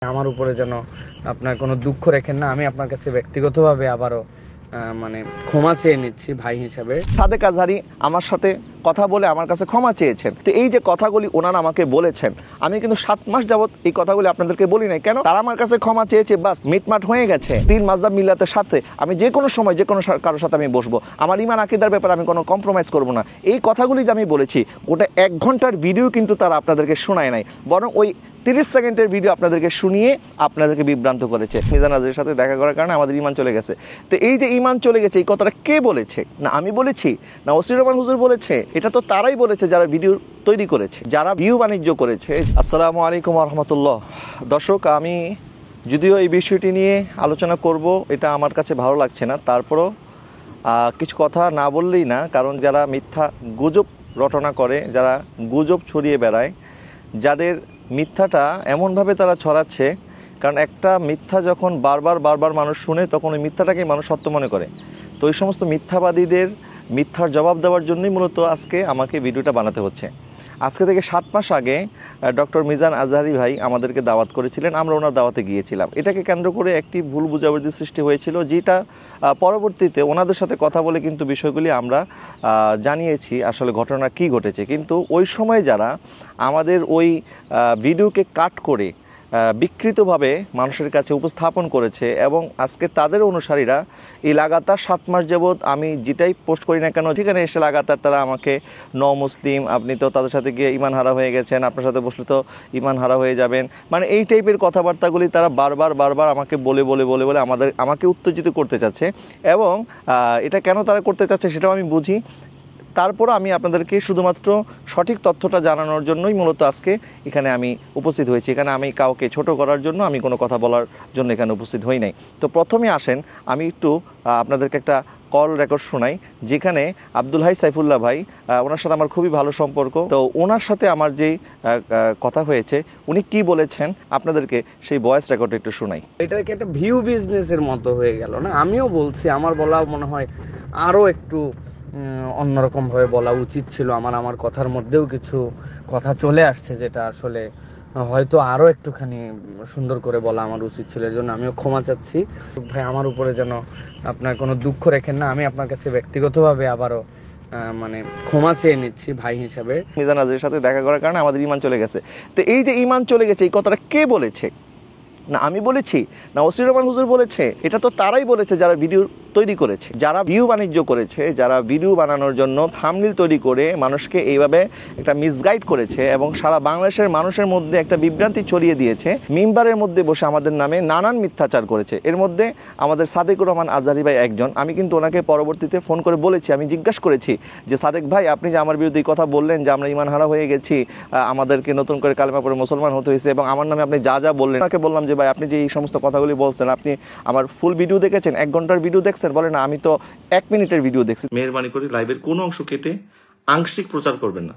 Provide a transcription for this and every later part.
আমার উপরে যেন আপনার কোনো দুঃখ রেখেন না। আমি আপনার কাছে ব্যক্তিগতভাবে আবারও মানে ক্ষমা চেয়ে নিচ্ছি ভাই হিসাবে। সাদেক আজহারি আমার সাথে কথা বলে আমার কাছে ক্ষমা চেয়েছেন। তো এই যে কথাগুলি ওনারা আমাকে বলেছেন, আমি কিন্তু 7 মাস যাবত এই কথাগুলি আপনাদেরকে বলি নাই। কেন? তারা আমার কাছে ক্ষমা চেয়েছে, বাস মিটমাট হয়ে গেছে। 3 মাযহাব মিল্লাতের সাথে আমি যে কোনো সময় যে কোনো কারোর সাথে আমি বসবো। আমার ঈমান আকীদার ব্যাপারে আমি কোনো কম্প্রোমাইজ করব না। এই কথাগুলি যে আমি বলেছি, গোটা 1 ঘন্টার ভিডিও কিন্তু তারা আপনাদেরকে শোনায় নাই, বরং ওই 30 সেকেন্ডের ভিডিও আপনাদেরকে শুনিয়ে আপনাদেরকে বিভ্রান্ত করেছে। মিজান আজহারির সাথে দেখা করার কারণে আমাদের ঈমান চলে গেছে। তো এই যে ঈমান চলে গেছে, এই কথাটা কে বলেছে? না আমি বলেছি, না ওসি রহমান হুজুর বলেছে। এটা তো তারাই বলেছে যারা ভিডিও তৈরি করেছে, যারা ভিউ বাণিজ্য করেছে। আসসালামু আলাইকুম ওয়া রাহমাতুল্লাহ। দর্শক, আমি যদিও এই বিষয়টি নিয়ে আলোচনা করব, এটা আমার কাছে ভালো লাগছে না, তারপরও কিছু কথা না বললেই না। কারণ যারা মিথ্যা গুজব রটনা করে, যারা গুজব ছড়িয়ে বেড়ায়, যাদের মিথ্যাটা এমনভাবে তারা ছড়াচ্ছে, কারণ একটা মিথ্যা যখন বারবার মানুষ শুনে, তখন ওই মিথ্যাটাকেই মানুষ সত্য মনে করে। তো এই সমস্ত মিথ্যাবাদীদের মিথ্যার জবাব দেওয়ার জন্যই মূলত আজকে আমাকে ভিডিওটা বানাতে হচ্ছে। আজকে থেকে 7 মাস আগে ডক্টর মিজান আজহারি ভাই আমাদেরকে দাওয়াত করেছিলেন, আমরা ওনার দাওয়াতে গিয়েছিলাম। এটাকে কেন্দ্র করে একটি ভুল বুঝাবুঝি সৃষ্টি হয়েছিল, যেটা পরবর্তীতে ওনাদের সাথে কথা বলে কিন্তু বিষয়গুলি আমরা জানিয়েছি আসলে ঘটনা কি ঘটেছে। কিন্তু ওই সময় যারা আমাদের ওই ভিডিওকে কাট করে বিকৃতভাবে মানুষের কাছে উপস্থাপন করেছে, এবং আজকে তাদের অনুসারীরা এই লাগাতার 7 মাস যাবৎ আমি যেটাই পোস্ট করি না কেন, যেখানে এসে লাগাতার তারা আমাকে মুসলিম, আপনি তো তাদের সাথে গিয়ে ইমান হারা হয়ে গেছেন, আপনার সাথে বসলে তো ইমান হারা হয়ে যাবেন, মানে এই টাইপের কথাবার্তাগুলি তারা বারবার আমাকে বলে আমাকে উত্তেজিত করতে চাচ্ছে। এবং এটা কেন তারা করতে চাচ্ছে সেটাও আমি বুঝি। তারপরও আমি আপনাদেরকে শুধুমাত্র সঠিক তথ্যটা জানানোর জন্যই মূলত আজকে এখানে আমি উপস্থিত হয়েছি। এখানে আমি কাউকে ছোট করার জন্য, আমি কোনো কথা বলার জন্য এখানে উপস্থিত হই নাই। তো প্রথমে আসেন, আমি একটু আপনাদেরকে একটা কল রেকর্ড শোনাই, যেখানে আব্দুল হাই সাইফুল্লাহ ভাই, ওনার সাথে আমার খুবই ভালো সম্পর্ক। তো ওনার সাথে আমার যেই কথা হয়েছে, উনি কি বলেছেন আপনাদেরকে সেই ভয়েস রেকর্ড একটু শোনাই। এটাকে একটা ভিউ বিজনেসের মতো হয়ে গেল না? আমিও বলছি, আমার বলা মনে হয় আরও একটু অন্যরকম ভাবে বলা উচিত ছিল। আমার কথার মধ্যেও কিছু কথা চলে আসছে, যেটা আসলে হয়তো আরো একটুখানি সুন্দর করে বলা আমার উচিত ছিল। এর জন্য আমিও ক্ষমা চাচ্ছি ভাই। আমার উপরে যেন আপনার কোনো দুঃখ রেখেন না। আমি আপনার কাছে ব্যক্তিগতভাবে আবারও মানে ক্ষমা চেয়ে নিচ্ছি ভাই হিসাবে। মিজান আজহারির সাথে দেখা করার কারণে আমাদের ঈমান চলে গেছে। তো এই যে ঈমান চলে গেছে, এই কথাটা কে বলেছে? না আমি বলেছি, না ওসি রহমান হুজুর বলেছে। এটা তো তারাই বলেছে যারা ভিডিও তৈরি করেছে, যারা ভিউ বাণিজ্য করেছে, যারা ভিডিও বানানোর জন্য থাম্বনেল তৈরি করে মানুষকে এইভাবে একটা মিসগাইড করেছে, এবং সারা বাংলাদেশের মানুষের মধ্যে একটা বিভ্রান্তি ছড়িয়ে দিয়েছে। মিম্বারের মধ্যে বসে আমাদের নামে নানান মিথ্যাচার করেছে। এর মধ্যে আমাদের সাদেকুর রহমান আজহারি ভাই একজন। আমি কিন্তু ওনাকে পরবর্তীতে ফোন করে বলেছি, আমি জিজ্ঞাসা করেছি যে সাদেক ভাই, আপনি যে আমার বিরুদ্ধে কথা বললেন যে আমরা ঈমান হারা হয়ে গেছি, আমাদেরকে নতুন করে কালেমা পড়ে মুসলমান হতে হয়েছে, এবং আমার নামে আপনি যা বললেন, ওনাকে বললাম যে ভাই, আপনি যে এই সমস্ত কথাগুলি বলছেন, আপনি আমার ফুল ভিডিও দেখেছেন? 1 ঘন্টার ভিডিও দেখছেন? বলে না, আমি তো 1 মিনিটের ভিডিও দেখছি। মেহেরবানি করে লাইভের কোনো অংশ কেটে আংশিক প্রচার করবেন না,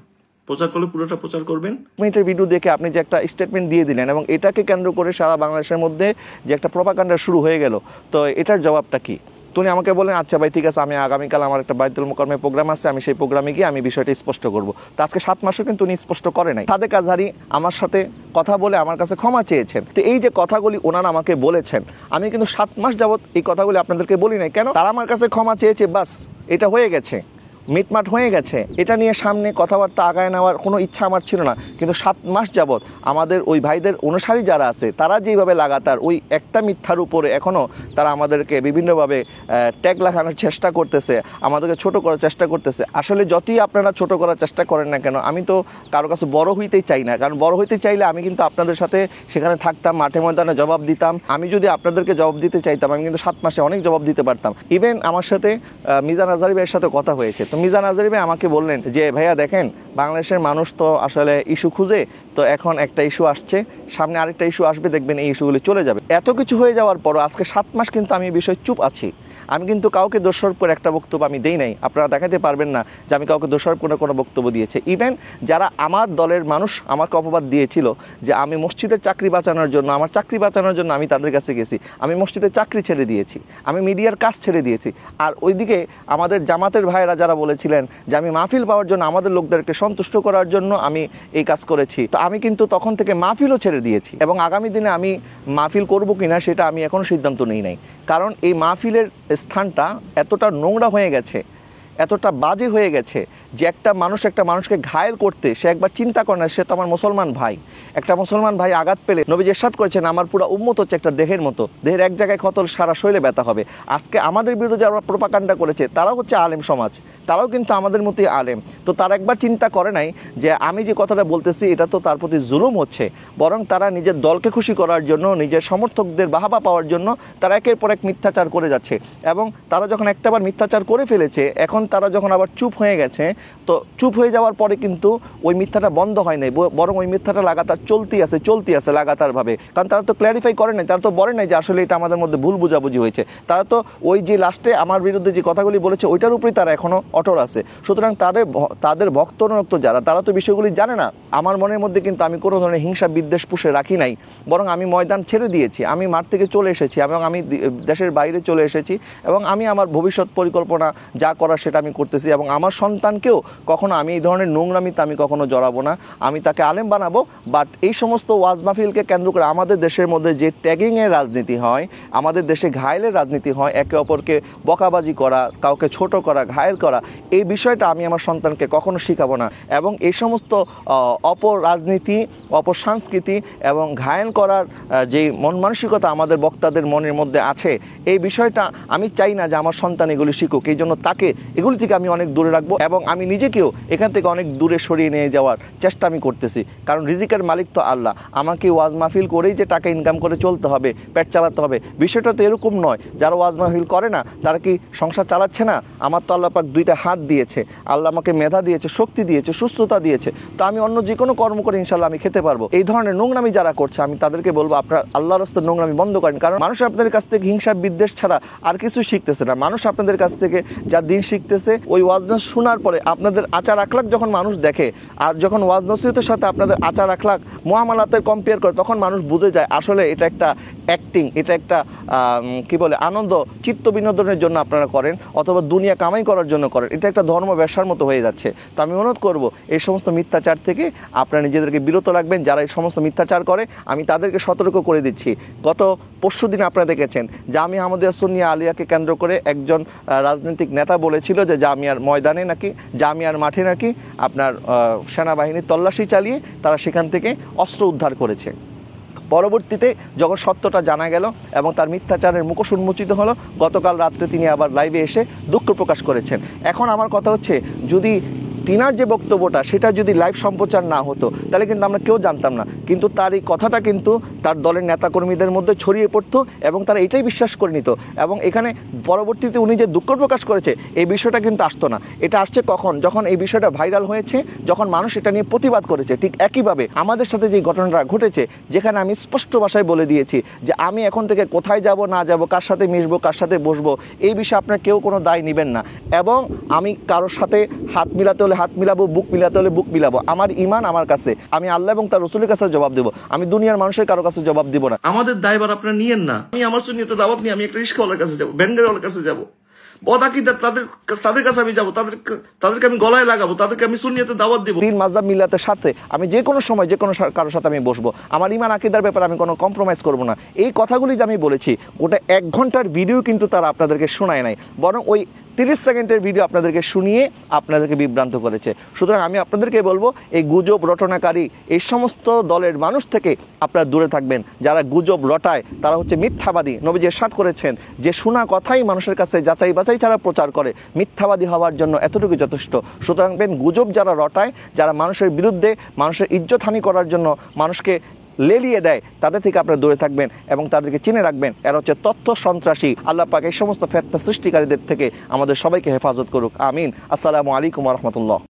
প্রচার করলে পুরোটা প্রচার করবেন। মিনিটের ভিডিও দেখে আপনি যে একটা স্টেটমেন্ট দিয়ে দিলেন, এবং এটাকে কেন্দ্র করে সারা বাংলাদেশের মধ্যে যে একটা প্রপাগান্ডা শুরু হয়ে গেল, তো এটার জবাবটা কি? তুমি আমাকে বলেন, আচ্ছা ভাই ঠিক আছে, আমি আগামীকাল আমার একটা বাইতুল মোকাররমে প্রোগ্রাম আছে, আমি সেই প্রোগ্রামে গিয়ে আমি বিষয়টা স্পষ্ট করব। তো আজকে 7 মাসও কিন্তু উনি স্পষ্ট করে নাই। সাদেক আজহারি আমার সাথে কথা বলে আমার কাছে ক্ষমা চেয়েছেন। তো এই যে কথাগুলি ওনারা আমাকে বলেছেন, আমি কিন্তু 7 মাস যাবত এই কথাগুলি আপনাদেরকে বলি নাই। কেন? তারা আমার কাছে ক্ষমা চেয়েছে, বাস এটা হয়ে গেছে, মিটমাট হয়ে গেছে। এটা নিয়ে সামনে কথাবার্তা আগায় নেওয়ার কোনো ইচ্ছা আমার ছিল না। কিন্তু 7 মাস যাবৎ আমাদের ওই ভাইদের অনুসারী যারা আছে, তারা যেভাবে লাগাতার ওই একটা মিথ্যার উপরে এখনও তারা আমাদেরকে বিভিন্নভাবে ট্যাগ লাগানোর চেষ্টা করতেছে, আমাদেরকে ছোট করার চেষ্টা করতেছে। আসলে যতই আপনারা ছোট করার চেষ্টা করেন না কেন, আমি তো কারো কাছে বড় হইতেই চাই না। কারণ বড় হইতে চাইলে আমি কিন্তু আপনাদের সাথে সেখানে থাকতাম, মাঠে ময়দানে জবাব দিতাম। আমি যদি আপনাদেরকে জবাব দিতে চাইতাম, আমি কিন্তু 7 মাসে অনেক জবাব দিতে পারতাম। ইভেন আমার সাথে মিজান আজহারি ভাইয়ের সাথে কথা হয়েছে। তো মিজান আজহারি ভাই আমাকে বললেন যে ভাইয়া দেখেন, বাংলাদেশের মানুষ তো আসলে ইস্যু খুঁজে, তো এখন একটা ইস্যু আসছে, সামনে আরেকটা ইস্যু আসবে, দেখবেন এই ইস্যুগুলি চলে যাবে। এত কিছু হয়ে যাওয়ার পরও আজকে 7 মাস কিন্তু আমি এই বিষয়ে চুপ আছি। আমি কিন্তু কাউকে দোষারোপ করে একটা বক্তব্য আমি দেই নাই, আপনারা দেখাতে পারবেন না যে আমি কাউকে দোষারোপ করে কোনো বক্তব্য দিয়েছে। ইভেন যারা আমার দলের মানুষ আমাকে অপবাদ দিয়েছিল যে আমি মসজিদের চাকরি বাঁচানোর জন্য, আমার চাকরি বাঁচানোর জন্য আমি তাদের কাছে গেছি, আমি মসজিদের চাকরি ছেড়ে দিয়েছি, আমি মিডিয়ার কাজ ছেড়ে দিয়েছি। আর ওইদিকে আমাদের জামাতের ভাইয়েরা যারা বলেছিলেন যে আমি মাহফিল পাওয়ার জন্য, আমাদের লোকদেরকে সন্তুষ্ট করার জন্য আমি এই কাজ করেছি, তো আমি কিন্তু তখন থেকে মাহফিলও ছেড়ে দিয়েছি। এবং আগামী দিনে আমি মাহফিল করবো কিনা সেটা আমি এখনও সিদ্ধান্ত নিই নাই, কারণ এই মাহফিলের স্থানটা এতটা নোংরা হয়ে গেছে, এতটা বাজে হয়ে গেছে যে একটা মানুষকে ঘায়েল করতে সে একবার চিন্তা করে না। সে তো আমার মুসলমান ভাই, একটা মুসলমান ভাই আঘাত পেলে নবীজি ইরশাদ করেছেন আমার পুরো উম্মত হচ্ছে একটা দেহের মতো, দেহের এক জায়গায় ক্ষত সারা শরীরে ব্যথা হবে। আজকে আমাদের বিরুদ্ধে যারা প্রোপাগান্ডা করেছে তারাও হচ্ছে আলেম সমাজ, তারাও কিন্তু আমাদের মতোই আলেম। তো তারা একবার চিন্তা করে নাই যে আমি যে কথাটা বলতেছি এটা তো তার প্রতি জুলুম হচ্ছে, বরং তারা নিজের দলকে খুশি করার জন্য, নিজের সমর্থকদের বাহাবা পাওয়ার জন্য তারা একের পর এক মিথ্যাচার করে যাচ্ছে। এবং তারা যখন একটাবার মিথ্যাচার করে ফেলেছে, এখন তারা যখন আবার চুপ হয়ে গেছে, তো চুপ হয়ে যাওয়ার পরে কিন্তু ওই মিথ্যাটা বন্ধ হয় নাই, বরং ওই মিথ্যাটা লাগাতার চলতি আছে লাগাতারভাবে। কারণ তারা তো ক্ল্যারিফাই করে নাই, তারা তো বলে নাই যে আসলে এটা আমাদের মধ্যে ভুল বুঝাবুঝি হয়েছে। তারা তো ওই যে লাস্টে আমার বিরুদ্ধে যে কথাগুলি বলেছে ওইটার উপরেই তারা এখনও অটল আছে। সুতরাং তাদের ভক্ত অনুরক্ত যারা, তারা তো বিষয়গুলি জানে না। আমার মনের মধ্যে কিন্তু আমি কোনো ধরনের হিংসা বিদ্বেষ পুষে রাখি নাই, বরং আমি ময়দান ছেড়ে দিয়েছি, আমি মাঠ থেকে চলে এসেছি এবং আমি দেশের বাইরে চলে এসেছি এবং আমি আমার ভবিষ্যৎ পরিকল্পনা যা করার সেটা আমি করতেছি। এবং আমার সন্তানকেও কখনো আমি এই ধরনের নোংরামিতে আমি কখনো জড়াবো না, আমি তাকে আলেম বানাবো। বাট এই সমস্ত ওয়াজ মাহফিলকে কেন্দ্র করে আমাদের দেশের মধ্যে যে ট্যাগিংয়ের রাজনীতি হয়, আমাদের দেশে ঘায়েলের রাজনীতি হয়, একে অপরকে বকাবাজি করা, কাউকে ছোট করা, ঘায়েল করা, এই বিষয়টা আমি আমার সন্তানকে কখনো শিখাবো না। এবং এই সমস্ত অপরাজনীতি, অপসংস্কৃতি এবং ঘায়েল করার যে মন মানসিকতা আমাদের বক্তাদের মনের মধ্যে আছে, এই বিষয়টা আমি চাই না যে আমার সন্তান এগুলি শিখুক। এই জন্য তাকে এগুলি থেকে আমি অনেক দূরে রাখবো এবং আমি নিজেকেও এখান থেকে অনেক দূরে সরিয়ে নিয়ে যাওয়ার চেষ্টা আমি করতেছি। কারণ রিজিকের মালিক তো আল্লাহ, আমাকে ওয়াজ মাহফিল করেই যে টাকা ইনকাম করে চলতে হবে, পেট চালাতে হবে, বিষয়টা তো এরকম নয়। যারা ওয়াজ মাহফিল করে না তারা কি সংসার চালাচ্ছে না? আমার তো আল্লাহ পাক দুইটা হাত দিয়েছে, আল্লাহ আমাকে মেধা দিয়েছে, শক্তি দিয়েছে, সুস্থতা দিয়েছে, তো আমি অন্য যে কোনো কর্ম করে ইনশাল্লাহ আমি খেতে পারবো। এই ধরনের নোংরামি যারা করছে আমি তাদেরকে বলবো আপনারা আল্লাহর রাস্তায় নোংরামি বন্ধ করেন। কারণ মানুষ আপনাদের কাছ থেকে হিংসা বিদ্বেষ ছাড়া আর কিছু শিখতেছে না। মানুষ আপনাদের কাছ থেকে যা দিন শিখতেছে ওই ওয়াজ শোনার পরে আপনাদের আচার আখলাক যখন মানুষ দেখে, আর যখন ওয়াজ নসিহতের সাথে আপনাদের আচার আখলাক মুআমালাতের কম্পেয়ার করে, তখন মানুষ বুঝে যায় আসলে এটা একটা অ্যাক্টিং, এটা একটা কি বলে আনন্দ চিত্ত বিনোদনের জন্য আপনারা করেন অথবা দুনিয়া কামাই করার জন্য করেন, এটা একটা ধর্ম ব্যবসার মতো হয়ে যাচ্ছে। তো আমি অনুরোধ করব এই সমস্ত মিথ্যাচার থেকে আপনারা নিজেদেরকে বিরত রাখবেন। যারা এই সমস্ত মিথ্যাচার করে আমি তাদেরকে সতর্ক করে দিচ্ছি। গত পরশুদিন আপনারা দেখেছেন জামিয়া আহমদিয়া সুন্নিয়া আলিয়াকে কেন্দ্র করে একজন রাজনৈতিক নেতা বলেছিল যে জামিয়ার ময়দানে নাকি, জামিয়ার মাঠে নাকি আপনার সেনাবাহিনী তল্লাশি চালিয়ে তারা সেখান থেকে অস্ত্র উদ্ধার করেছে। পরবর্তীতে যখন সত্যটা জানা গেল এবং তার মিথ্যাচারের মুখোশ উন্মোচিত হলো, গতকাল রাত্রে তিনি আবার লাইভে এসে দুঃখ প্রকাশ করেছেন। এখন আমার কথা হচ্ছে, যদি তিনার যে বক্তব্যটা সেটা যদি লাইভ সম্প্রচার না হতো তাহলে কিন্তু আমরা কেউ জানতাম না, কিন্তু তার এই কথাটা কিন্তু তার দলের নেতাকর্মীদের মধ্যে ছড়িয়ে পড়তো এবং তারা এটাই বিশ্বাস করে নিত। এবং এখানে পরবর্তীতে উনি যে দুঃখ প্রকাশ করেছে এই বিষয়টা কিন্তু আসতো না। এটা আসছে কখন? যখন এই বিষয়টা ভাইরাল হয়েছে, যখন মানুষ এটা নিয়ে প্রতিবাদ করেছে। ঠিক একইভাবে আমাদের সাথে যে ঘটনাটা ঘটেছে, যেখানে আমি স্পষ্ট ভাষায় বলে দিয়েছি যে আমি এখন থেকে কোথায় যাব না যাব, কার সাথে মিশবো, কার সাথে বসবো, এই বিষয়ে আপনার কেউ কোনো দায় নেবেন না। এবং আমি কারোর সাথে হাত মিলাতে হলে হাত মিলাবো, বুক মিলাতে হলে বুক মিলাবো। আমার ঈমান আমার কাছে, আমি আল্লাহ এবং তার রাসূলের কাছে জবাব দেব, আমি দুনিয়ার মানুষের কারো কাছে জবাব দিব না। আমাদের দায়ভার আপনারা নিয়েন না। আমি আমার সুন্নিয়তের দাওয়াত নিয়ে আমি একটা রিস্কাওয়ালার কাছে যাবো, ভ্যানগাড়িওয়ালার কাছে যাবো, বদাকিদার তাদের কাছে আমি যাবো, তাদেরকে আমি গলায় লাগাবো, তাদেরকে আমি সুন্নিয়তের দাওয়াত দিব। তিন মাযহাব মিল্লাতের সাথে আমি যে কোনো সময় যে কোনো কারোর সাথে আমি বসবো, আমার ঈমান আকীদার ব্যাপারে আমি কোনো কম্প্রোমাইজ করবো না। এই কথাগুলি যে আমি বলেছি, গোটা 1 ঘন্টার ভিডিও কিন্তু তারা আপনাদেরকে শোনায় নাই, বরং ওই 30 সেকেন্ডের ভিডিও আপনাদেরকে শুনিয়ে আপনাদেরকে বিভ্রান্ত করেছে। সুতরাং আমি আপনাদেরকে বলবো, এই গুজব রটনাকারী এই সমস্ত দলের মানুষ থেকে আপনারা দূরে থাকবেন। যারা গুজব রটায় তারা হচ্ছে মিথ্যাবাদী। নবীজি ইরশাদ করেছেন যে শোনা কথাই মানুষের কাছে যাচাই বাছাই ছাড়া প্রচার করে, মিথ্যাবাদী হওয়ার জন্য এতটুকু যথেষ্ট। সুতরাং গুজব যারা রটায়, যারা মানুষের বিরুদ্ধে মানুষের ইজ্জতহানি করার জন্য মানুষকে লেলিয়ে দেয়, তাদের থেকে আপনারা দূরে থাকবেন এবং তাদেরকে চিনে রাখবেন। এরা হচ্ছে তথ্য সন্ত্রাসী। আল্লাহ পাক এই সমস্ত ফেতনা সৃষ্টিকারীদের থেকে আমাদের সবাইকে হেফাজত করুক, আমিন। আসসালামু আলাইকুম ওয়া রাহমাতুল্লাহ।